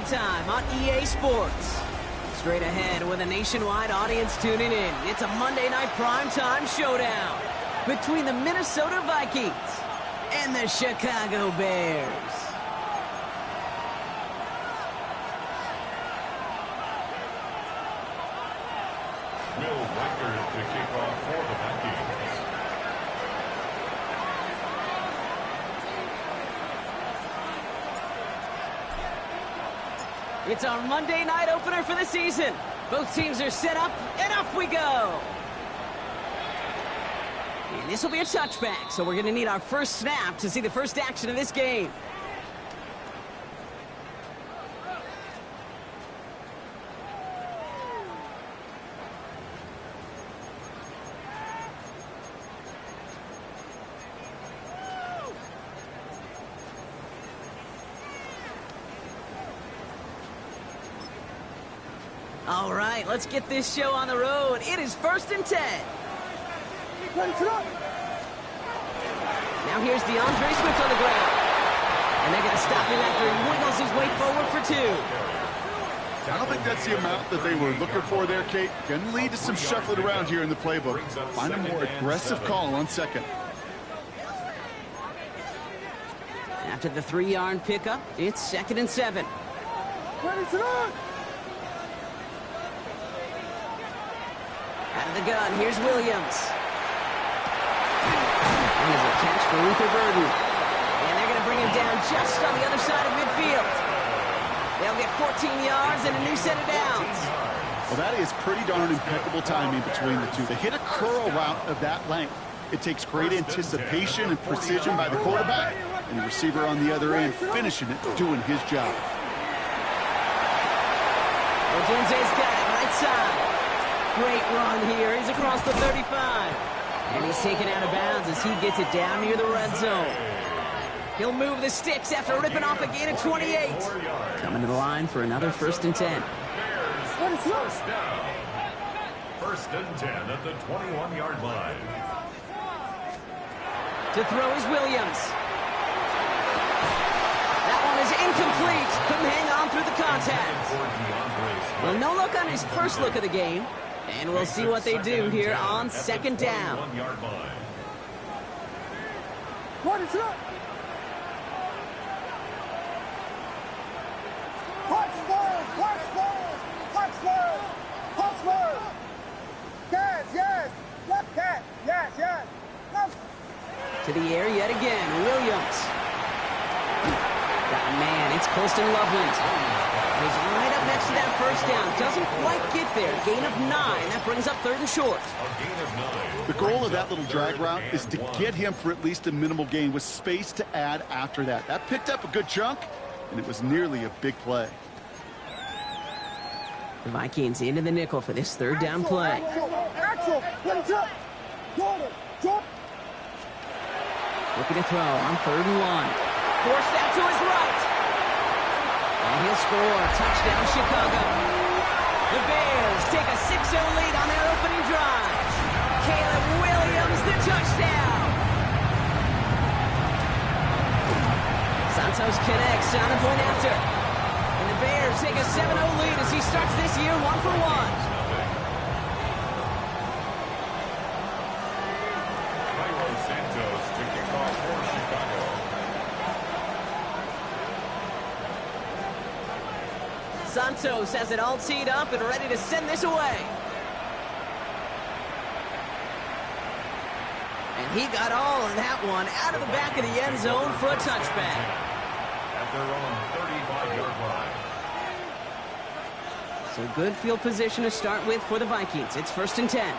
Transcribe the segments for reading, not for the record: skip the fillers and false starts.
time on EA Sports. Straight ahead with a nationwide audience tuning in, it's a Monday night primetime showdown between the Minnesota Vikings and the Chicago Bears. Will Reichard to kick off for the Vikings. It's our Monday night opener for the season. Both teams are set up, and off we go. And this will be a touchback, so we're going to need our first snap to see the first action of this game. All right, let's get this show on the road. It is 1st and 10. Now here's DeAndre Swift on the ground. And they're going to stop him after he wiggles his way forward for 2. I don't think that's the amount that they were looking for there, Kate. Going to lead to some shuffling around here in the playbook. Find a more aggressive call on second. After the 3-yard pickup, it's 2nd and 7. Out of the gun, here's Williams. And there's a catch for Luther Burden. And they're going to bring him down just on the other side of midfield. They'll get 14 yards and a new set of downs. Well, that is pretty darn impeccable timing between the two. They hit a curl route of that length. It takes great anticipation and precision by the quarterback, and the receiver on the other end finishing it, doing his job. Odunze's got it right side. Great run here. He's across the 35. And he's taken out of bounds as he gets it down near the red zone. He'll move the sticks after ripping off a gain of 28. Coming to the line for another 1st and 10. First down. 1st and 10 at the 21-yard line. To throw is Williams. That one is incomplete. Couldn't hang on through the contact. Well, no look on his first look of the game. And we'll see what they do here on 2nd down. What is up? Punch forward! Punch forward! Punch forward! Punch forward! Yes, yes! Left cat! Yes, yes! Left. To the air yet again, Williams. Got a man, it's Colston Loveland. He's right up next to that first down. Doesn't quite get there. Gain of 9. That brings up 3rd and short. The goal of that little drag route is to get him for at least a minimal gain with space to add after that. That picked up a good chunk, and it was nearly a big play. The Vikings into the nickel for this 3rd down play. Axel! Looking to throw on 3rd and 1. Forced that to his right. And he'll score. Touchdown, Chicago. The Bears take a 6-0 lead on their opening drive. Caleb Williams, the touchdown. Santos connects on the point after. And the Bears take a 7-0 lead as he starts this year 1 for 1. Santos to kick off for Chicago. Santos has it all teed up and ready to send this away. And he got all of that one out of the back of the end zone for a touchback. At their own 35-yard line. So good field position to start with for the Vikings. It's 1st and 10.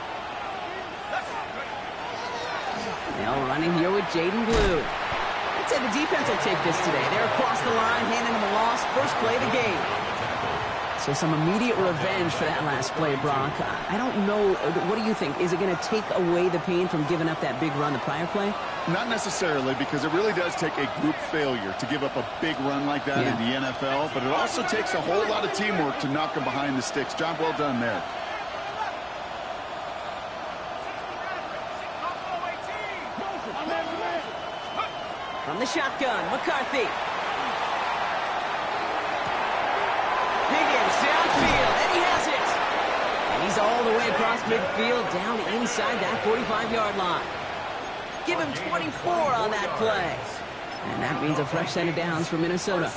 They'll run in here with Jaden Blue. I'd say the defense will take this today. They're across the line, handing them a loss. First play of the game. So some immediate revenge for that last play, Brock. I don't know. What do you think? Is it going to take away the pain from giving up that big run the prior play? Not necessarily, because it really does take a group failure to give up a big run like that in the NFL, but it also takes a whole lot of teamwork to knock them behind the sticks. Job well done there. From the shotgun, McCarthy. all the way across midfield, down inside that 45-yard line. Give him 24 on that play. And that means a fresh set of downs for Minnesota.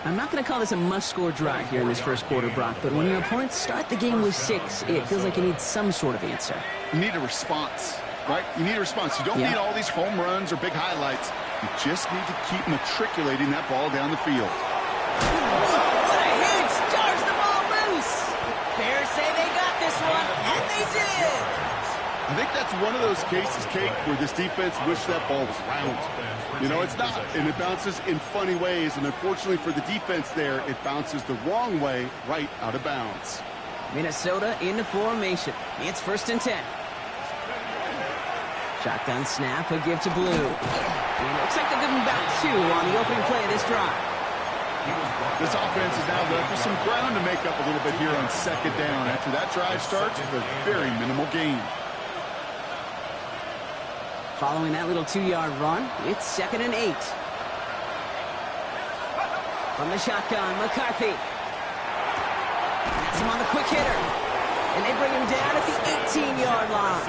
I'm not going to call this a must-score drive here in this first quarter, Brock, but when your opponents start the game with 6, it feels like you need some sort of answer. You need a response, right? You need a response. You don't need all these home runs or big highlights. You just need to keep matriculating that ball down the field. What a hit! Jars the ball loose! Bears say they got this one, and they did! I think that's one of those cases, Kate, where this defense wished that ball was round. You know, it's not, and it bounces in funny ways, and unfortunately for the defense there, it bounces the wrong way right out of bounds. Minnesota into formation. It's 1st and 10. Shotgun snap, a give to Blue. And it looks like they're giving back 2 on the opening play of this drive. This offense is now left with some ground to make up a little bit here on 2nd down. After that drive starts with a very minimal gain. Following that little 2-yard run, it's 2nd and 8. From the shotgun, McCarthy. That's him on the quick hitter. And they bring him down at the 18-yard line.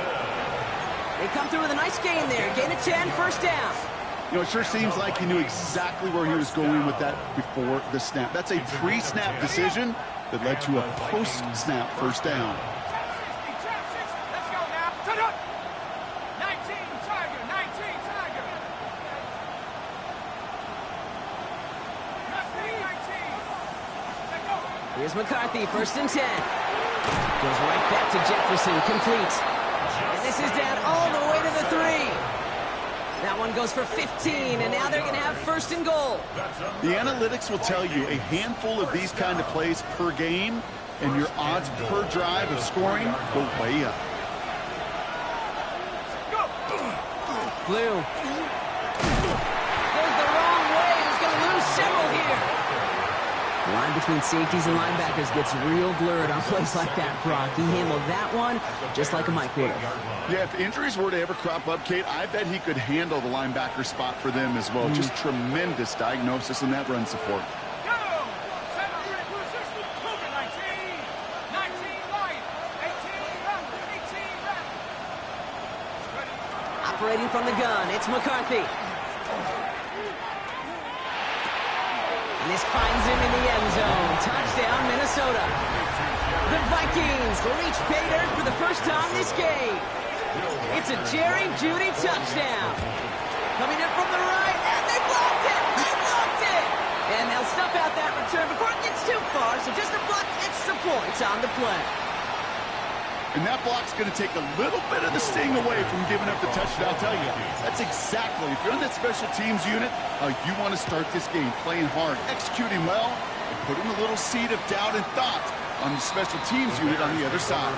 They come through with a nice gain there. Gain of 10, 1st down. You know, it sure seems like he knew exactly where he was going with that before the snap. That's a pre-snap decision that led to a post-snap 1st down. Here's McCarthy, 1st and 10. Goes right back to Jefferson, complete. And this is down all the way to the 3. That one goes for 15, and now they're going to have 1st and goal. The analytics will tell you a handful of these kind of plays per game, and your odds per drive of scoring go way up. Blue. Goes the wrong way. He's going to lose several here. The line between safeties and linebackers gets real blurred on plays like that, Brock. He handled that one just like a Mike would have. Yeah, if injuries were to ever crop up, Kate, I bet he could handle the linebacker spot for them as well. Just tremendous diagnosis in that run support. Operating from the gun, it's McCarthy. And this finds him in the end zone. Touchdown, Minnesota. The Vikings reach pay dirt for the first time this game. It's a Jerry Jeudy touchdown. Coming in from the right, and they blocked it! They blocked it! And they'll stuff out that return before it gets too far, so just a block extra points on the play. And that block's going to take a little bit of the sting away from giving up the touchdown. I'll tell you, that's exactly, if you're on that special teams unit, how you want to start this game, playing hard, executing well, and putting a little seed of doubt and thought on the special teams unit on the other side.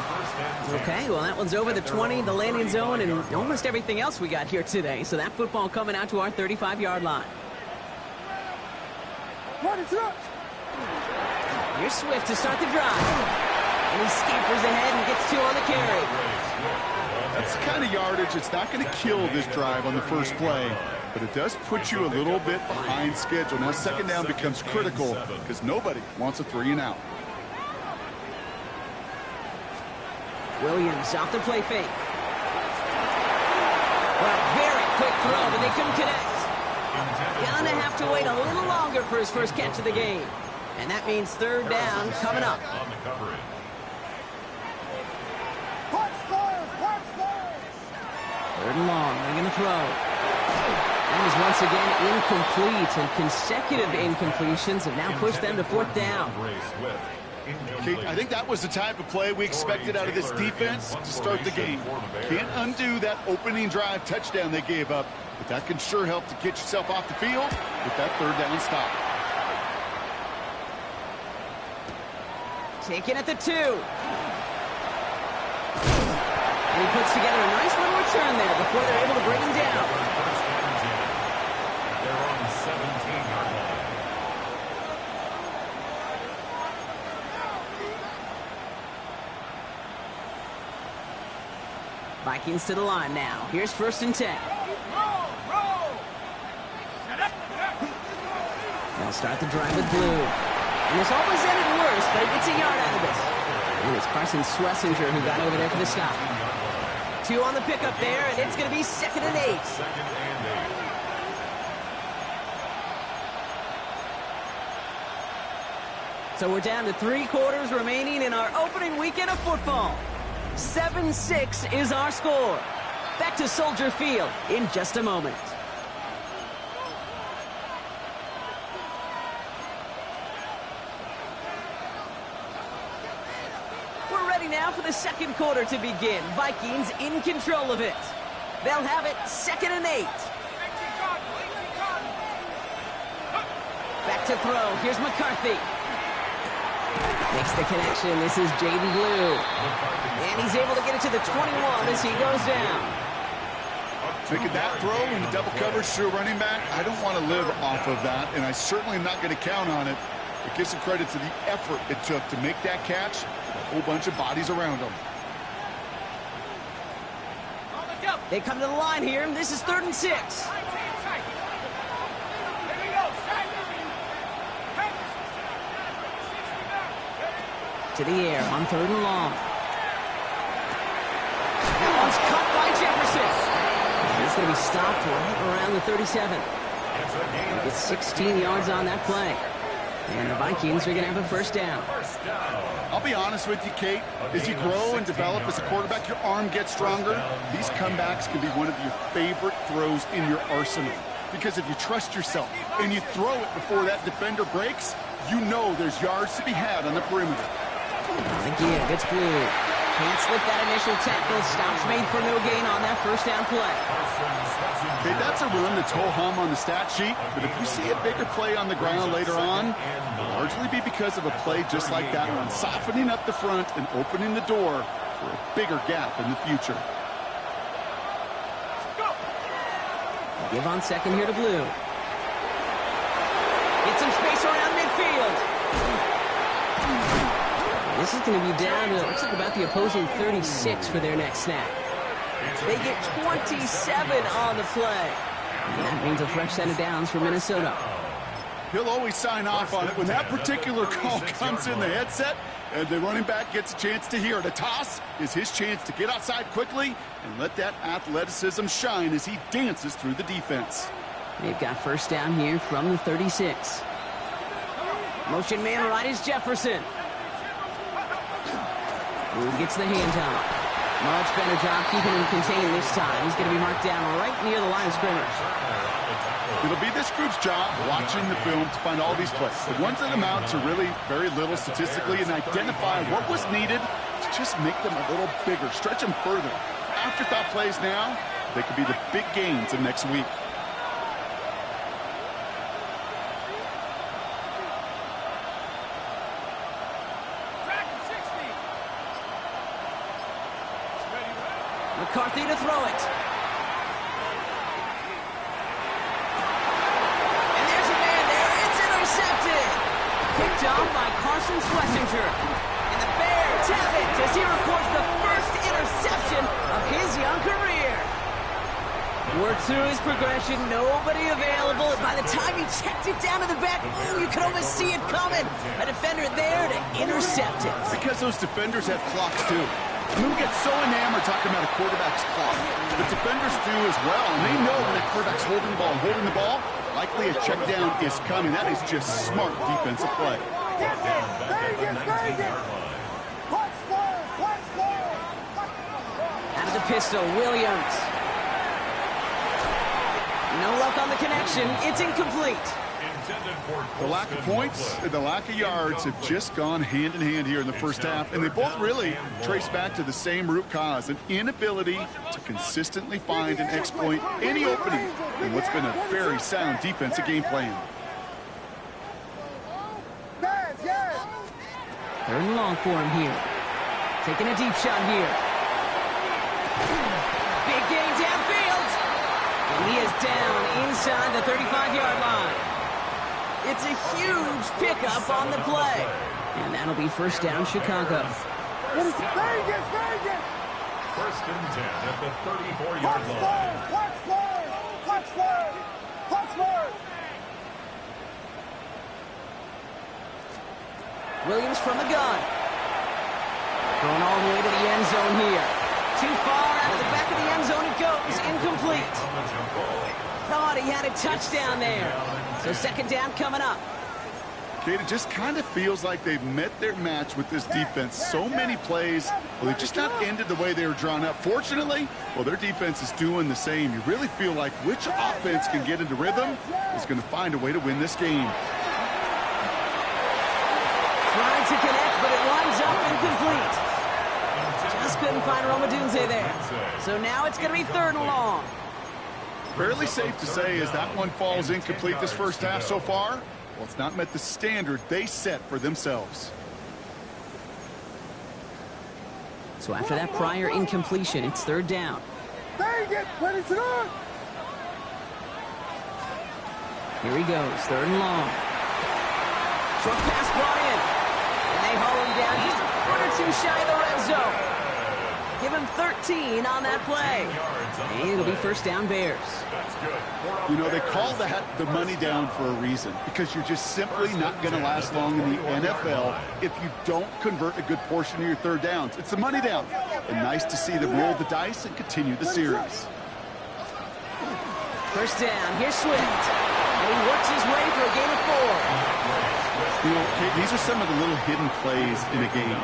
Okay, well, that one's over the 20, the landing zone, and almost everything else we got here today. So that football coming out to our 35-yard line. Here's Swift to start the drive. And he scampers ahead and gets 2 on the carry. That's the kind of yardage that's not going to kill this drive on the first play, but it does put you a little bit behind schedule. Now 2nd down becomes critical because nobody wants a 3 and out. Williams off the play fake. Well, very quick throw, but they couldn't connect. Gonna have to wait a little longer for his first catch of the game. And that means 3rd down coming up. 3rd and long, they're going to throw. That is once again incomplete, and consecutive incompletions have now pushed them to 4th down. Kate, I think that was the type of play we expected out of this defense to start the game. Can't undo that opening drive touchdown they gave up, but that can sure help to get yourself off the field with that 3rd down stop. Taken at the 2. And he puts together a nice little return there before they're able to bring him down. They're on the 17-yard line. Vikings to the line now. Here's 1st and 10. They'll start the drive with Blue. And this almost ended worse, but it gets a yard out of this. And it's Carson Schlesinger who got over there for the stop. 2 on the pickup there, and it's going to be 2nd and 8. So we're down to 3 quarters remaining in our opening weekend of football. 7-6 is our score. Back to Soldier Field in just a moment. We're ready now for the second quarter to begin. Vikings in control of it. They'll have it 2nd and 8. Back to throw. Here's McCarthy. Makes the connection. This is Jaden Blue. And he's able to get it to the 21 as he goes down. Making that throw into double coverage to a running back, I don't want to live off of that, and I certainly am not going to count on it. But give some credit to the effort it took to make that catch. A whole bunch of bodies around him. They come to the line here. This is 3rd and 6. To the air on 3rd and long. That one's cut by Jefferson. And it's going to be stopped right around the 37. Gets 16 yards on that play. And the Vikings are going to have a first down. I'll be honest with you, Kate. As you grow and develop as a quarterback, your arm gets stronger. These comebacks can be one of your favorite throws in your arsenal. Because if you trust yourself and you throw it before that defender breaks, you know there's yards to be had on the perimeter. Again, it's Blue. Can't slip that initial tackle. Stops made for no gain on that first down play. Okay, that's a run that's ho-hum on the stat sheet, but if you see a bigger play on the ground later on, it'll largely be because of a play just like that one, softening up the front and opening the door for a bigger gap in the future. Give on second here to Blue. Get some space around midfield. This is going to be down to, looks like about the opposing 36 for their next snap. They get 27 on the play. And that means a fresh set of downs for Minnesota. He'll always sign off on it when that particular call comes in the headset and the running back gets a chance to hear it. A toss is his chance to get outside quickly and let that athleticism shine as he dances through the defense. They've got first down here from the 36. Motion man right is Jefferson. Blue gets the handoff. Much better job keeping him contained this time. He's going to be marked down right near the line of scrimmage. It'll be this group's job watching the film to find all these plays. The ones that amount to really very little statistically and identify what was needed to just make them a little bigger, stretch them further. Afterthought plays now, they could be the big gains of next week. McCarthy to throw it. And there's a man there. It's intercepted. Picked off by Carson Schlesinger. And the Bears have it as he records the first interception of his young career. Worked through his progression. Nobody available. And by the time he checked it down to the back, ooh, you could almost see it coming. A defender there to intercept it. Because those defenders have clocks too. I mean, we get so enamored talking about a quarterback's clock, but defenders do as well, and they know when that quarterback's holding the ball, likely a check down is coming. That is just smart defensive play. Out of the pistol, Williams. No luck on the connection. It's incomplete. The lack of points and the lack of yards have just gone hand in hand here in the first half, and they both really trace back to the same root cause, an inability to consistently find and exploit any opening in what's been a very sound defensive game plan. Third and long for him here. Taking a deep shot here. Big game downfield. And he is down inside the 35-yard line. It's a huge pickup on the play. And that'll be first down, Chicago. First and 10 at the 34-yard line. Williams from the gun. Going all the way to the end zone here. Too far out of the back of the end zone it goes. Incomplete. Thought he had a touchdown there. So second down coming up. Kate, it just kind of feels like they've met their match with this defense. So many plays, well, they just not ended the way they were drawn up. Fortunately, well, their defense is doing the same. You really feel like which offense can get into rhythm is going to find a way to win this game. Trying to connect, but it winds up incomplete. Just couldn't find Romadunze there. So now it's going to be third and long. Fairly safe to say as that one falls incomplete this first half so far. Well, it's not met the standard they set for themselves. So after that prior incompletion, it's third down. Dang it! Ready to go! Here he goes, third and long. Short pass brought in. And they haul him down just a foot or two shy of the red zone. Give him 13 on that play. And it'll be first down Bears. You know, they call that the money down for a reason, because you're just simply not going to last long in the NFL if you don't convert a good portion of your third downs. It's the money down. And nice to see them roll the dice and continue the series. First down, here's Swift. And he works his way for a gain of 4. You know, Kate, these are some of the little hidden plays in a game.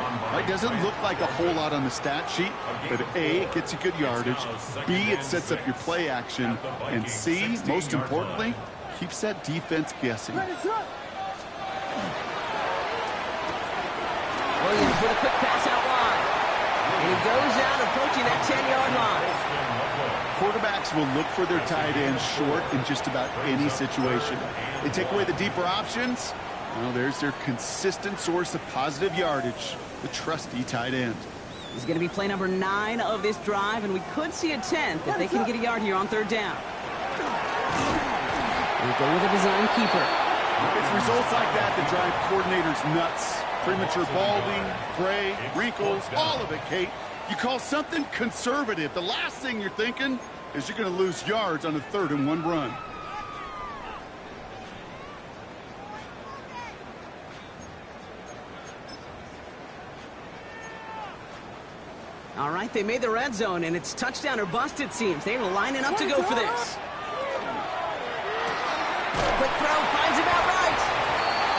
It doesn't look like a whole lot on the stat sheet, but A, it gets you good yardage, B, it sets up your play action, and C, most importantly, keeps that defense guessing. Williams with a quick pass out wide. And he goes out approaching that 10-yard line. Quarterbacks will look for their tight end short in just about any situation. They take away the deeper options. Well, there's their consistent source of positive yardage, the trusty tight end. He's going to be play number 9 of this drive, and we could see a 10th if they can get a yard here on third down. We'll go with a design keeper. It's results like that that drive coordinators nuts. Premature balding, gray, wrinkles, all of it, Kate. You call something conservative, the last thing you're thinking is you're going to lose yards on a 3rd and 1 run. All right, they made the red zone, and it's touchdown or bust, it seems. They're lining up to go for this. Quick throw, finds him outright.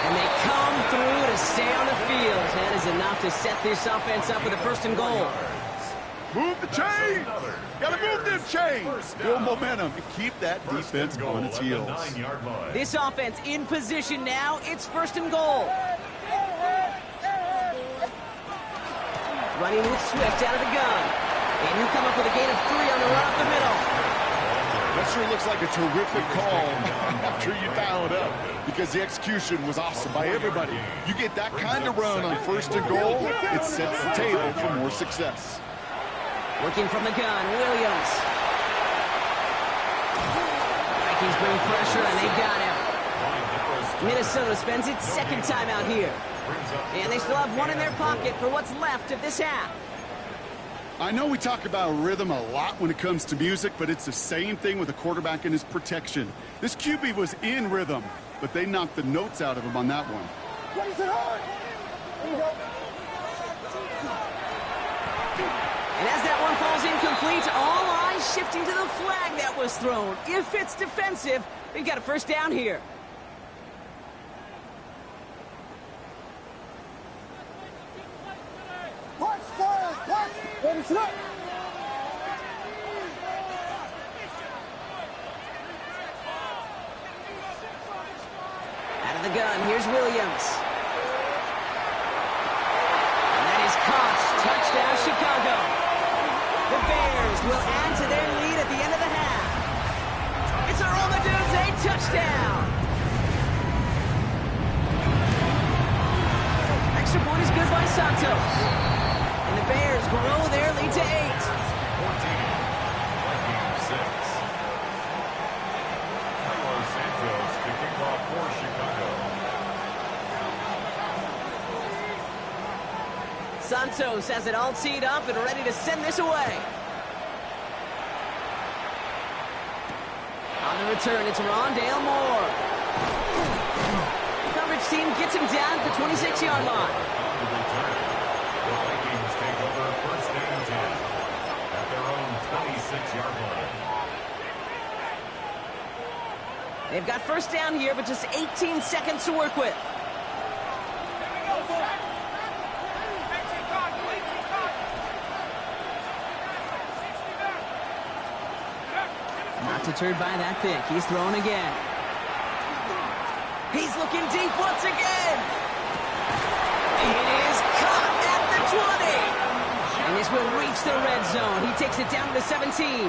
And they come through to stay on the field. That is enough to set this offense up with a first and goal. Move the chains! Gotta move them chains! Build momentum and keep that defense on its heels. This offense in position now. It's first and goal. Running with Swift out of the gun. And he'll come up with a gain of 3 on the run up the middle. That sure looks like a terrific call after you dial it up, because the execution was awesome by everybody. You get that kind of run on first and goal, it sets the table for more success. Working from the gun, Williams. Vikings bring pressure, and they got him. Minnesota spends its second time out here. And they still have one in their pocket for what's left of this half. I know we talk about rhythm a lot when it comes to music, but it's the same thing with a quarterback and his protection. This QB was in rhythm, but they knocked the notes out of him on that one. And as that one falls incomplete, all eyes shifting to the flag that was thrown. If it's defensive, we've got a first down here. Out of the gun, here's Williams. And that is caught. Touchdown, Chicago. The Bears will add to their lead at the end of the half. It's a Romadunze touchdown. Extra point is good by Santos. And the Bears grow their lead to 8. 14, Vikings 6. Carlos Santos to kick off for Chicago. Santos has it all teed up and ready to send this away. On the return, it's Rondale Moore. The coverage team gets him down at the 26-yard line. The Vikings take over 1st and 10 at their own 26-yard line. They've got first down here, but just 18 seconds to work with. Not deterred by that pick. He's throwing again. He's looking deep once again. It is caught at the 20. And this will reach the red zone. He takes it down to the 17.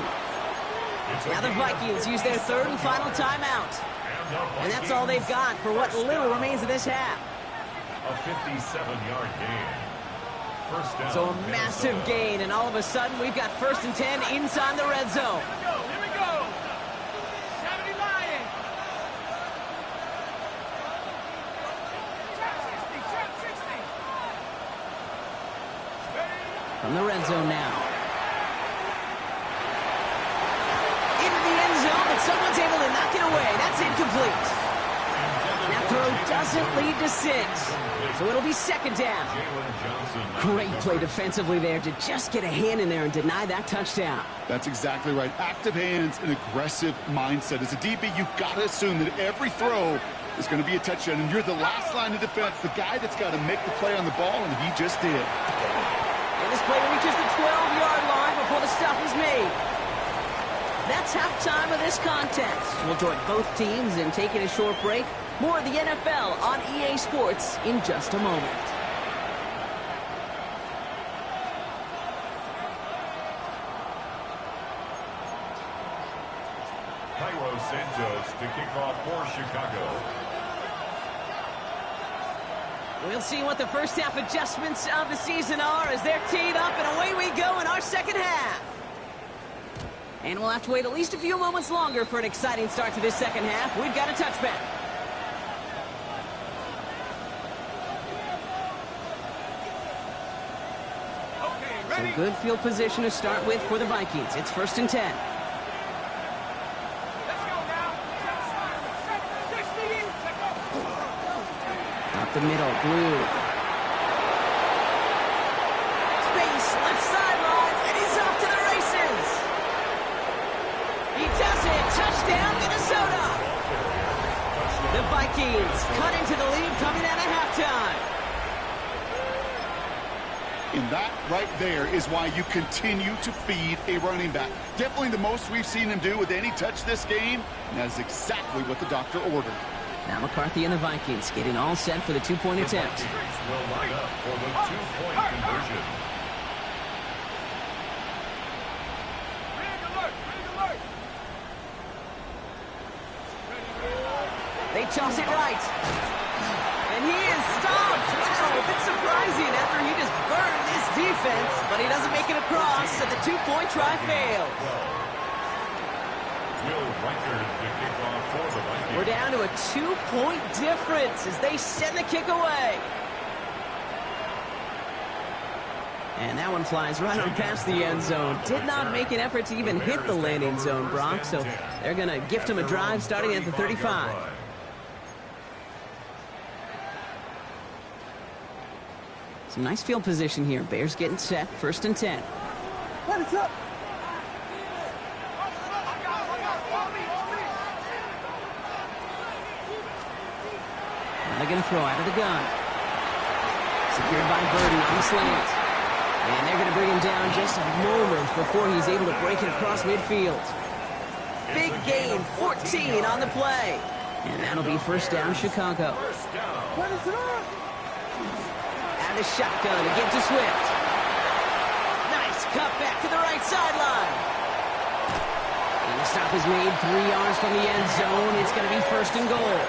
Now the Vikings use their third and final timeout. And that's all they've got for what little remains of this half. A 57-yard gain. First down. So a massive gain, and all of a sudden we've got 1st and 10 inside the red zone. Here we go. 70 Lions. Trap 60. From the red zone now. Into the end zone, but someone's able to knock it away. That's incomplete. That throw doesn't lead to 6. So it'll be 2nd down. Great play defensively there to just get a hand in there and deny that touchdown. That's exactly right. Active hands and aggressive mindset. As a DB, you've got to assume that every throw is going to be a touchdown. And you're the last line of defense, the guy that's got to make the play on the ball, and he just did. And this play reaches the 12-yard line before the stop is made. That's halftime of this contest. We'll join both teams in taking a short break. More of the NFL on EA Sports in just a moment. Cairo Santos to kick off for Chicago. We'll see what the first half adjustments of the season are as they're teed up, and away we go in our second half. And we'll have to wait at least a few moments longer for an exciting start to this second half. We've got a touchback. So good field position to start with for the Vikings. It's 1st and 10. Up the middle, Blue. Space, left sideline, and he's off to the races. He does it. Touchdown, Minnesota. The Vikings cut into the lead coming out of halftime. And that right there is why you continue to feed a running back. Definitely the most we've seen him do with any touch this game, and that is exactly what the doctor ordered. Now McCarthy and the Vikings getting all set for the two-point attempt. Will line up for the two-point conversion. They toss it right. And he is stopped. Wow, a bit surprising after he just burned this defense, but he doesn't make it across, so the two-point try failed. Will Reichard to kick off for the Vikings. We're down to a two-point difference as they send the kick away. And that one flies right on past the end zone. Did not make an effort to even hit the landing zone, Brock, so they're going to gift him a drive starting at the 35. Some nice field position here. Bears getting set. 1st and 10. What is up? Now they're going to throw out of the gun. Secured by Burden on the slant. And they're going to bring him down just a moment before he's able to break it across midfield. Big gain, 14 on the play. And that'll be 1st down, Chicago. What is it on? And the shotgun to give to Swift. Nice cut back to the right sideline. And the stop is made 3 yards from the end zone. It's going to be 1st and goal.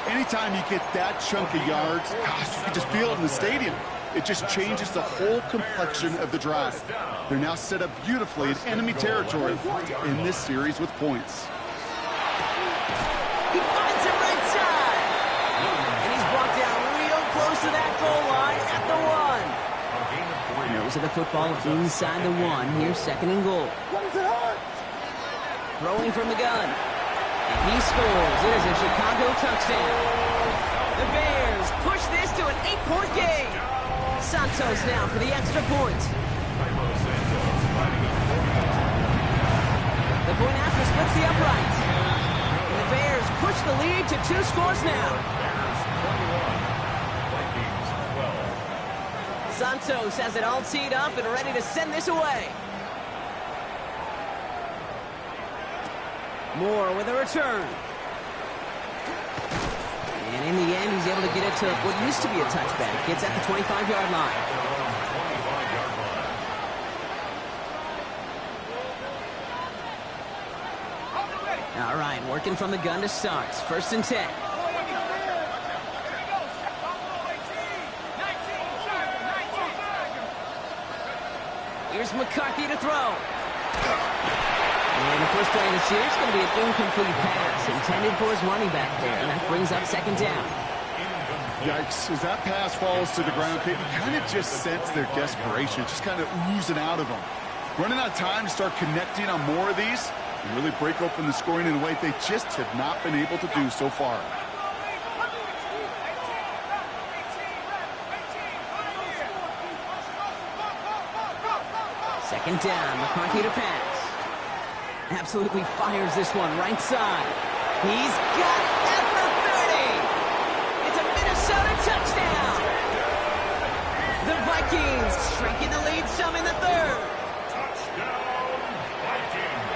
Anytime you get that chunk of yards, gosh, you can just feel it in the stadium. It just changes the whole complexion of the drive. They're now set up beautifully in enemy territory in this series with points. He finds him right side. And he's brought down real close to that goal line at the 1. Nose of the football inside the 1. Here's 2nd and goal. What is it on? Throwing from the gun. And he scores. It is a Chicago touchdown. The Bears push this to an 8-point game. Santos Santos now for the extra point. The point after splits the upright. And the Bears push the lead to 2 scores now. Santos has it all teed up and ready to send this away. Moore with a return. And in the end, he's able to get it to what used to be a touchback. It's at the 25-yard line. All right, working from the gun to start. 1st and 10. Here's McCarthy to throw. And the first play of the series is going to be an incomplete pass intended for his running back there, and that brings up 2nd down. Yikes, as that pass falls to the ground, you kind of just sense their desperation, just kind of oozing out of them. Running out of time to start connecting on more of these and really break open the scoring in a way they just have not been able to do so far. Second down, McCarthy to pass. Absolutely fires this one right side. He's got it at the 30. It's a Minnesota touchdown. The Vikings shrinking the lead some in the 3rd.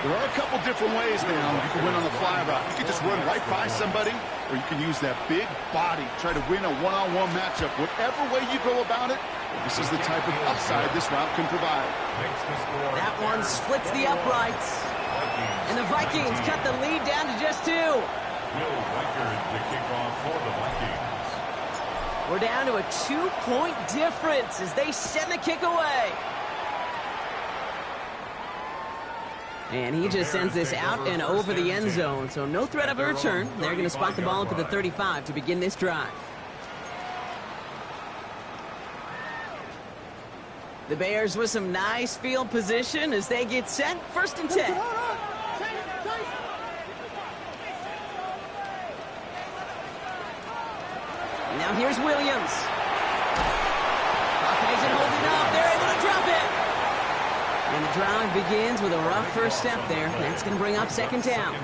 There are a couple different ways now you can win on the fly route. You can just run right by somebody, or you can use that big body, try to win a one-on-one matchup. Whatever way you go about it, this is the type of upside this route can provide. That one splits the uprights. And the Vikings cut the lead down to just 2. Will Reichard to kick off for the Vikings. We're down to a 2-point difference as they send the kick away. And he just sends this out and over the end zone, so no threat of a return. They're going to spot the ball up at the 35 to begin this drive. The Bears with some nice field position as they get set. 1st and 10. Now here's Williams. Hawkeyes and holding up. They're able to drop it. And the drive begins with a rough first step there. That's going to bring up 2nd down.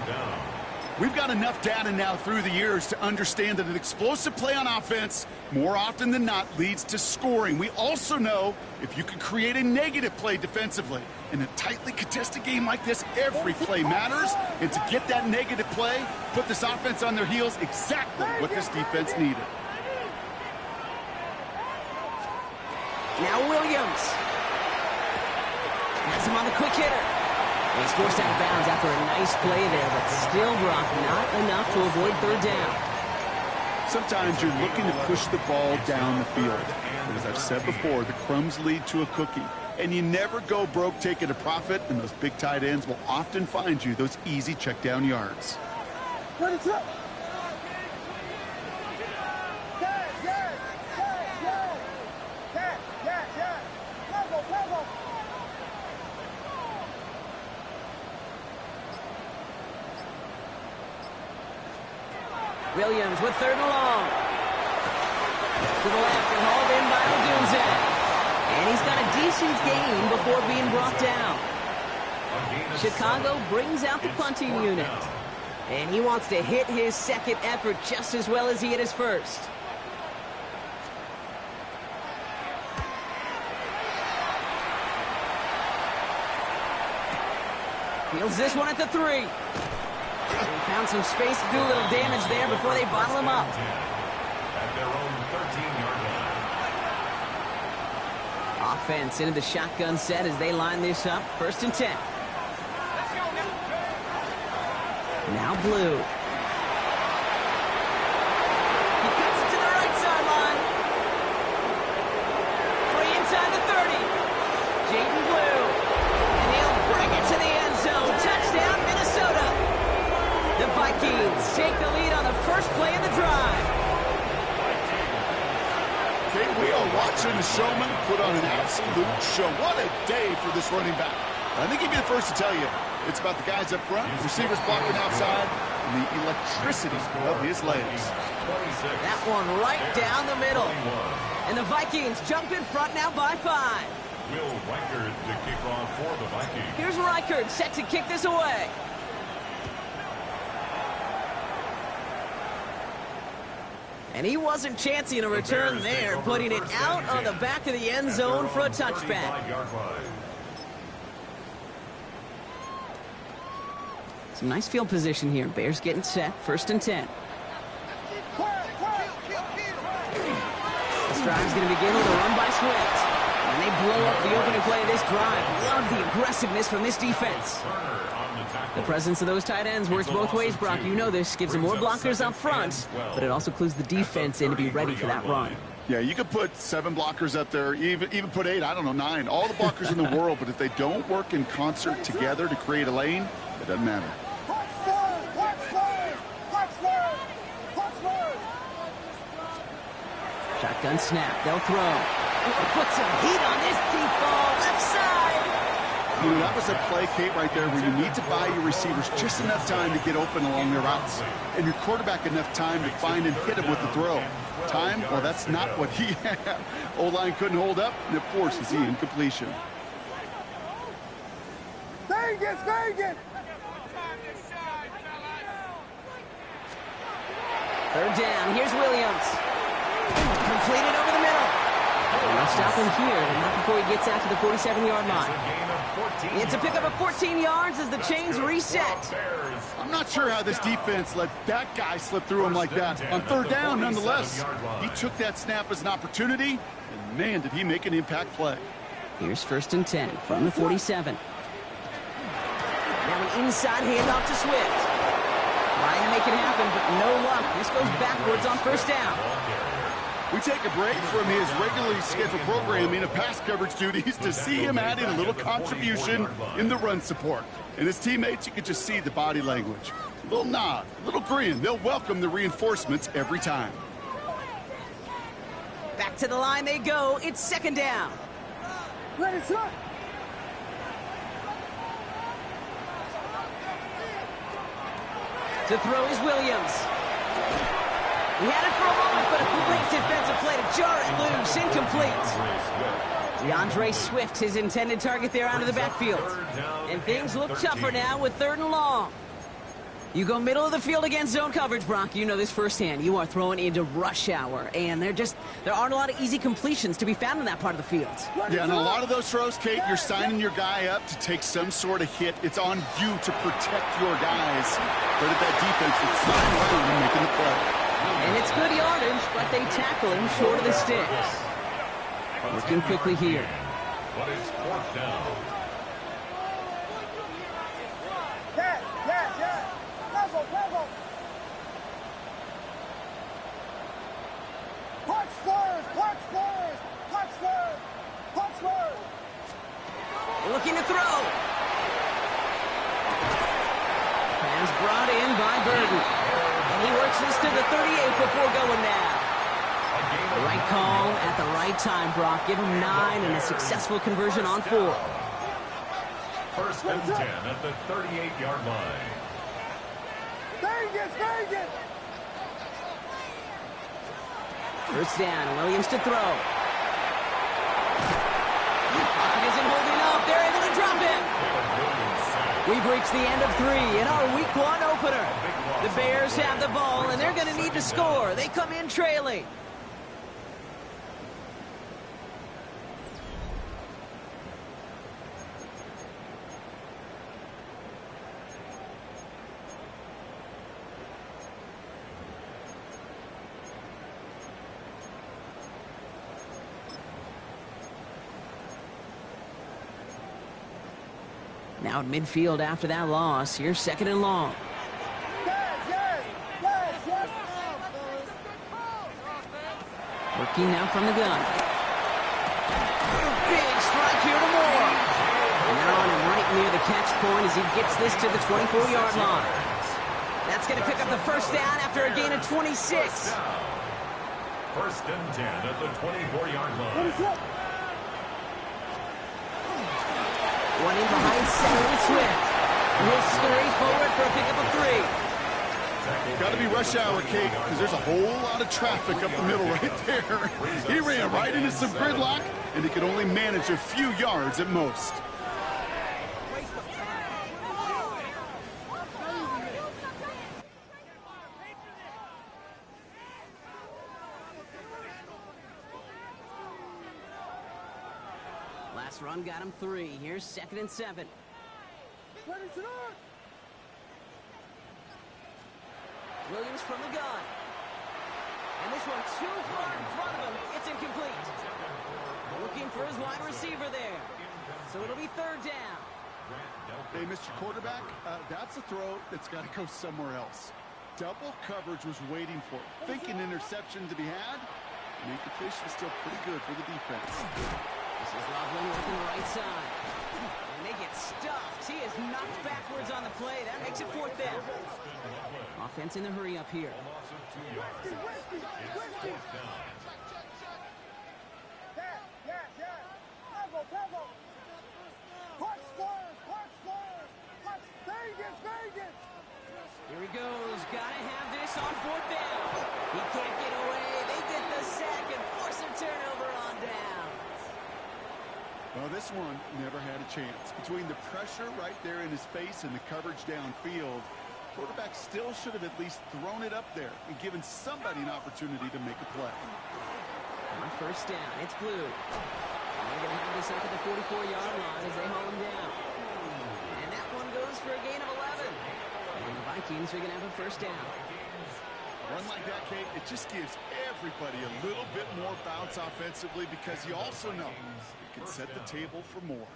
We've got enough data now through the years to understand that an explosive play on offense, more often than not, leads to scoring. We also know if you can create a negative play defensively. In a tightly contested game like this, every play matters. And to get that negative play, put this offense on their heels, exactly what this defense needed. Now Williams. Has him on the quick hitter. He's forced out of bounds after a nice play there, but still, Brock, not enough to avoid 3rd down. Sometimes you're looking to push the ball down the field. But as I've said before, the crumbs lead to a cookie. And you never go broke taking a profit, and those big tight ends will often find you those easy check down yards. Williams with 3rd and long. To the left and hauled in by Odunze. And he's got a decent gain before being brought down. Chicago brings out the punting unit. And he wants to hit his 2nd effort just as well as he hit his 1st. Fields this one at the 3. They found some space to do a little damage there before they bottle him up. At their own 13-yard line. Offense into the shotgun set as they line this up. 1st and 10. Now Blue. He cuts it to the right sideline. Free inside the 30. Jaden Blue. And he'll bring it to the end zone. Touchdown, Minnesota. The Vikings take the lead on the first play of the drive. Okay, we are watching a showman put on an absolute show. What a day for this running back. I think he'd be the first to tell you it's about the guys up front, receivers blocking outside, and the electricity of his legs. That one right down the middle. And the the Vikings jump in front now by 5. Will Reichard to kick off for the Vikings. Here's Reichard set to kick this away. And he wasn't chancing a return there, putting it out on the back of the end zone for a touchback. Some nice field position here. Bears getting set. 1st and 10. This drive's going to begin with a run by Swift. And they blow up the opening play of this drive. Love the aggressiveness from this defense. The presence of those tight ends works both ways, Brock. You know this. Gives them more blockers up front, but it also clues the defense in to be ready for that run. Yeah, you could put 7 blockers up there, even put 8, I don't know, 9. All the blockers in the world, but if they don't work in concert together to create a lane, it doesn't matter. Shotgun snap. They'll throw. Put some heat on this deep ball. Left side. You know, that was a play, Kate, right there where you need to buy your receivers just enough time to get open along their routes. And your quarterback enough time to find and hit him with the throw. Time? Well, that's not what he had. O-line couldn't hold up, and it forces the incompletion. Vegas, Vegas! 3rd down. Here's Williams. Completed over the middle. And they'll stop him here, but not before he gets out to the 47-yard line. It's a pickup of 14 yards as the chains reset. I'm not sure how this defense let that guy slip through him like that. On 3rd down, nonetheless, he took that snap as an opportunity, and man, did he make an impact play. Here's 1st and 10 from the 47. Now an inside handoff to Swift. Trying to make it happen, but no luck. This goes backwards on 1st down. We take a break from his regularly scheduled programming of pass coverage duties to see him add in a little contribution in the run support. And his teammates, you could just see the body language. A little nod, a little grin. They'll welcome the reinforcements every time. Back to the line they go. It's 2nd down. Ready, set! To throw is Williams. He had it for a moment, but a great defensive play to jar it loose. Incomplete. DeAndre Swift, his intended target there out of the backfield. And things look tougher now with 3rd and long. You go middle of the field against zone coverage, Brock. You know this firsthand. You are throwing into rush hour, and there aren't a lot of easy completions to be found in that part of the field. Yeah, and a lot of those throws, Kate, you're signing your guy up to take some sort of hit. It's on you to protect your guys. But at that defense, it's flying around and making the play. And it's good yardage, but they tackle him short of the sticks. Working quickly here. But it's 4th down. Yes. Level. Punch first. Looking to throw. Pass brought in by Burden. And he works this to the 38 before going down. The right call at the right time, Brock. Give him 9 and a successful conversion on 4. 1st and 10 at the 38-yard line. Vegas! 1st down, and Williams to throw. Pocket isn't holding up. They're able to drop him. We've reached the end of 3 in our Week 1 opener. The Bears have the ball, and they're going to need to score. They come in trailing. Now at midfield after that loss. Here's 2nd and long. Yes. Working now from the gun. Big strike here to Moore. And they're on him right near the catch point as he gets this to the 24-yard line. That's going to pick up the 1st down after a gain of 26. 1st and 10 at the 24-yard line. One in behind center with Swift. He'll scurry forward for a pickup of 3. Got to be rush hour, Kate, because there's a whole lot of traffic up the middle right there. He ran right into some gridlock, and he could only manage a few yards at most. Last run got him 3. Here's 2nd and 7. Williams from the gun. And this one too far in front of him. It's incomplete. Looking for his wide receiver there. So it'll be 3rd down. Hey, Mr. Quarterback, that's a throw that's got to go somewhere else. Double coverage was waiting for it. Thinking interception to be had. And incompletion is still pretty good for the defense. This is Loveland working the right side. And they get stuffed. He is knocked backwards on the play. That makes it 4th down. Offense in the hurry up here. Here he goes. Gotta have this on 4th down. He can't get away. They get the sack and force a turnover on down. Well, this one never had a chance. Between the pressure right there in his face and the coverage downfield, quarterback still should have at least thrown it up there and given somebody an opportunity to make a play. On 1st down, it's Blue. And they're going to have this up at the 44-yard line as they haul him down. And that one goes for a gain of 11. And the Vikings are going to have a 1st down. Run like that, Kate, it just gives everybody a little bit more bounce offensively because you also know it can set the table for more.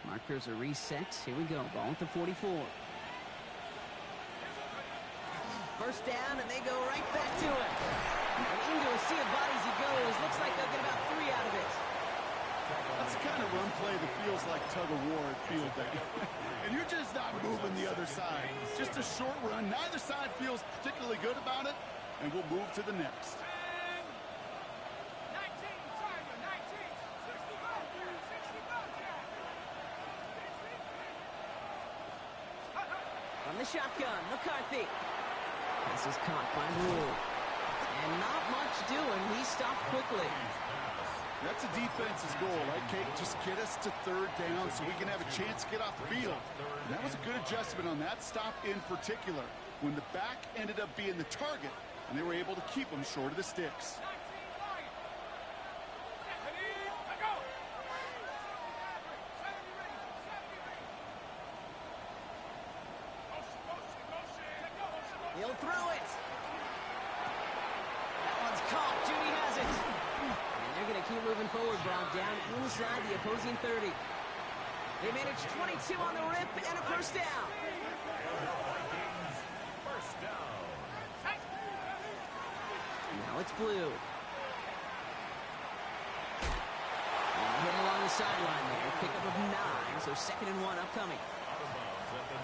Markers are reset. Here we go. Ball at the 44. 1st down, and they go right back to it. And into a sea of bodies he goes. Looks like they'll get about 3 out of it. That's the kind of run play that feels like tug-of-war at field day. And you're just not moving the other side. Just a short run. Neither side feels particularly good about it, and we'll move to the next. From the shotgun, McCarthy. This is caught by Rule. And not much doing. He stopped quickly. That's a defense's goal, right, Kate? Just get us to 3rd down so we can have a chance to get off the field. And that was a good adjustment on that stop in particular, when the back ended up being the target, and they were able to keep him short of the sticks. He'll throw it. That one's caught. Judy has it. And they're going to keep moving forward, brought down inside the opposing 30. They managed 22 on the rip and a 1st down. Now it's Blue. And hit along the sideline there. Pickup of 9, so 2nd and 1 upcoming.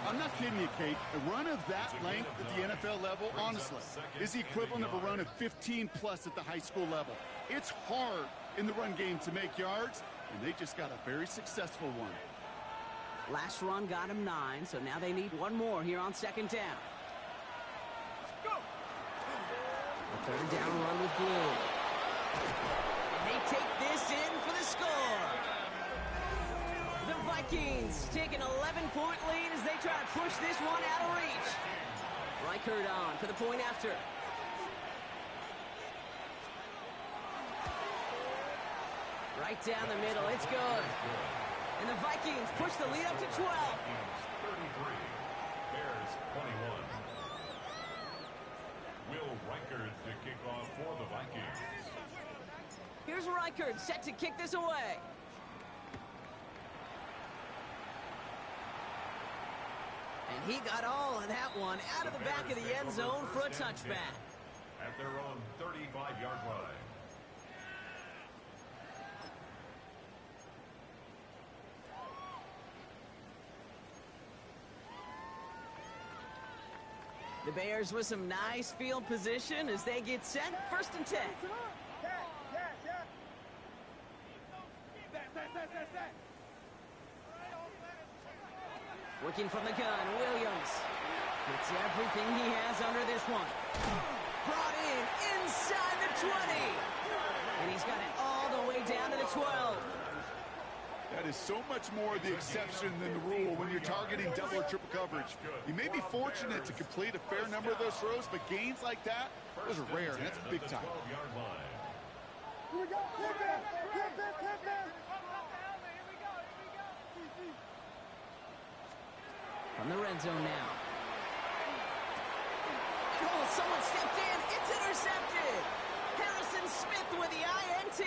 I'm not kidding you, Kate. A run of that length at the NFL level, honestly, is the equivalent of a run of 15-plus at the high school level. It's hard in the run game to make yards, and they just got a very successful one. Last run got him 9, so now they need one more here on 2nd down. A 3rd down run with Blue. And they take this in for the score. The Vikings take an 11-point lead as they try to push this one out of reach. Reichert on for the point after. Right down the middle, it's good. And the Vikings push the lead up to 12. 33, Bears 21. Will Reichert to kick off for the Vikings. Here's Reichert set to kick this away. And he got all of that one out of the back of the end zone for a touchback. At their own 35-yard line. The Bears with some nice field position as they get set. 1st and 10. Working from the gun, Williams. Gets everything he has under this one. Brought in inside the 20. And he's got it all the way down to the 12. That is so much more the exception than the rule when you're targeting double or triple coverage. You may be fortunate to complete a fair number of those throws, but gains like that, those are rare, and that's big time. Here we go. Hit them. From the red zone now. Oh, someone stepped in. It's intercepted. Harrison Smith with the INT.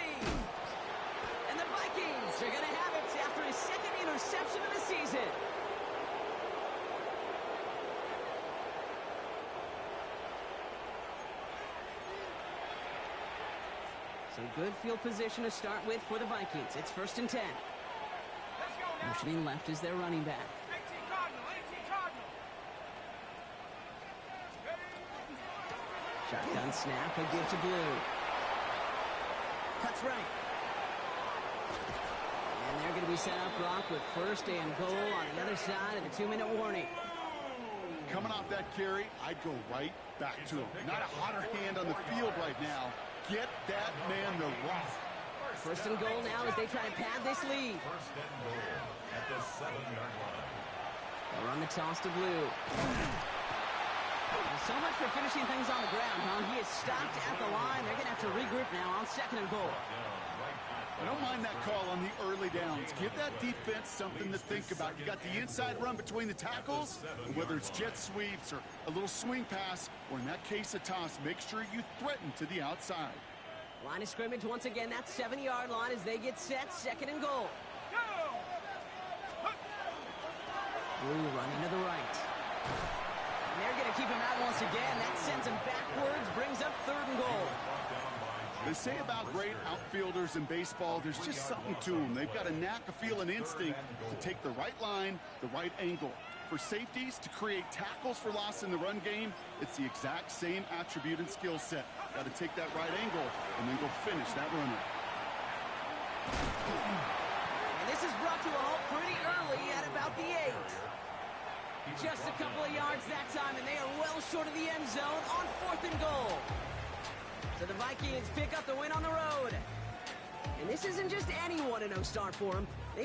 And the Vikings are going to have it after his second interception of the season. So good field position to start with for the Vikings. It's 1st and 10. Motioning left is their running back. 18 Cardinal. Shotgun snap, he'll give to Blue. Cuts right. And they're going to be set up, Brock, with 1st and goal on the other side of the 2-minute warning. Coming off that carry, I'd go right back to him. Not a hotter hand on the field right now. Get that man the rock. 1st and goal now as they try to pad this lead. 1st and goal at the 7-yard line. They'll run the toss to Blue. So much for finishing things on the ground, huh? He is stopped at the line. They're going to have to regroup now on 2nd and goal. I don't mind that call on the early downs. Give that defense something to think about. You got the inside run between the tackles, and whether it's jet sweeps or a little swing pass, or in that case a toss, make sure you threaten to the outside. Line of scrimmage once again, that 7-yard line as they get set, 2nd and goal. Blue running to the right. And they're going to keep him out once again. That sends him backwards, brings up 3rd and goal. They say about great outfielders in baseball, there's just something to them. They've got a knack, a feel, an instinct to take the right line, the right angle. For safeties, to create tackles for loss in the run game, it's the exact same attribute and skill set. Got to take that right angle and then go finish that runner. And this is brought to a halt pretty early at about the 8. Just a couple of yards that time, and they are well short of the end zone on 4th and goal. So the Vikings pick up the win on the road. And this isn't just anyone a no start for them.